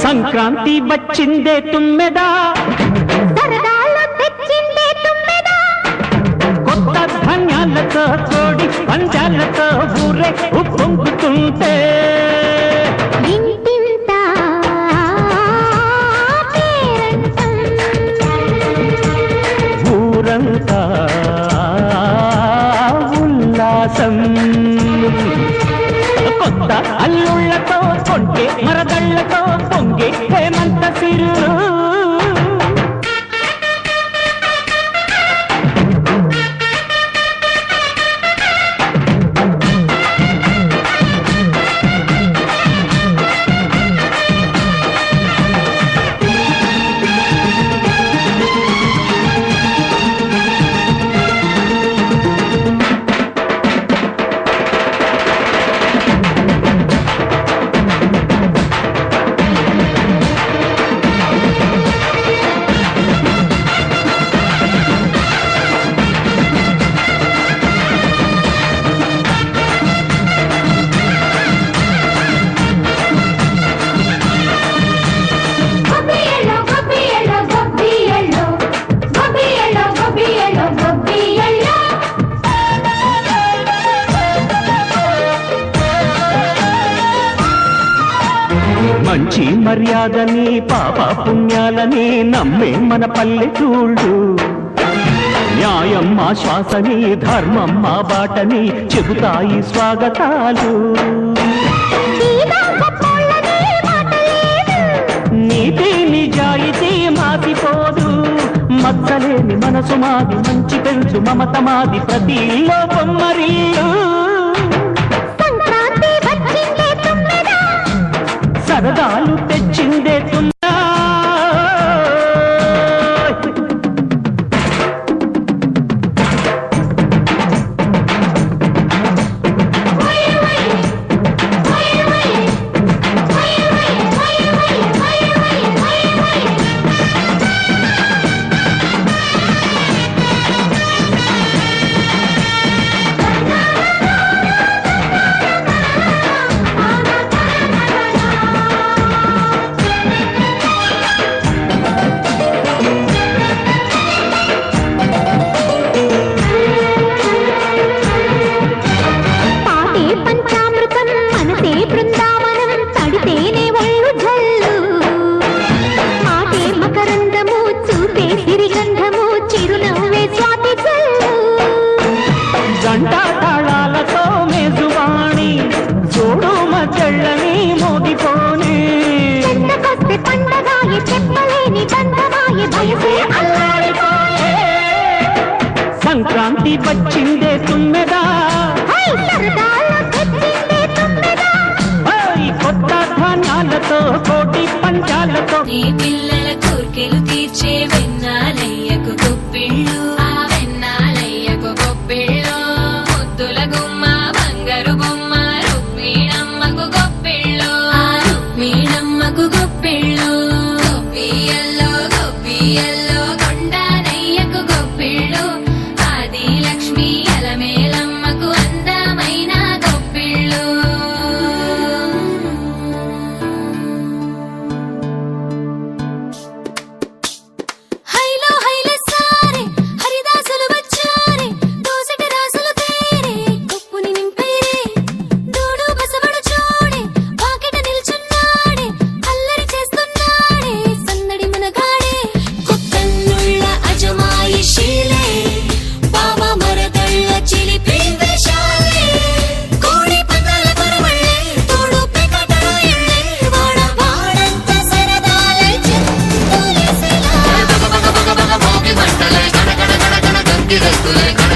సంక్రాంతి వచ్చిందే తుమ్మెదా, సరదాలు తెచ్చిందే తుమ్మెదా, కొత్త ధాన్యాలతో కోడి పంజాలతో ఊరే ఉప్పొంగుతుంటే ఇంటింత పేరంటం, ఊరంతా ఉల్లాసం. కొత్త అల్లుళ్లతో కొంటే మరదళ్లతో పొంగే హేమంత సిరు. మంచి మర్యాదని పాప పుణ్యాలని నమ్మే మన పల్లెటూళ్ళు, న్యాయం మా శ్వాసని ధర్మం మా బాటని చెబుతాయి స్వాగతాలు. నీతి నిజాయితీ మాసిపోదు, మచ్చలేని మనసు మాది, మంచి పెంచు మమత మాది, ప్రతి ఇల్లో బొమ్మరిల్లు. సరదాలు తెచ్చిందే తుమ్మెదా, గంట తాళాలతో మేజువాణి చూడు మచ్చళ్ళని మోగిపోని. సంక్రాంతి వచ్చిందే తుమ్మెదా, కొత్త ధాన్యాలతో కోటి పంచాలతో పిల్లల కోర్కెలు తీర్చే వెన్నాలయ్యకు గొప్పిళ్ళు, ఆ వెన్నాలయ్యకు గొప్పిళ్ళు, ముద్దుల గుమ్మ బంగారు బొమ్మ రుక్మిణమ్మకు గొప్పిళ్ళు, ఆ రుక్మిణమ్మకు గొప్పిళ్ళు, గొప్పియల్లో గొప్పియల్లో కొండానయ్యకు గొప్పిళ్ళు, ఆది లక్ష్మి అలమేలమ్మకు అందమైన గొప్పిళ్ళు. Like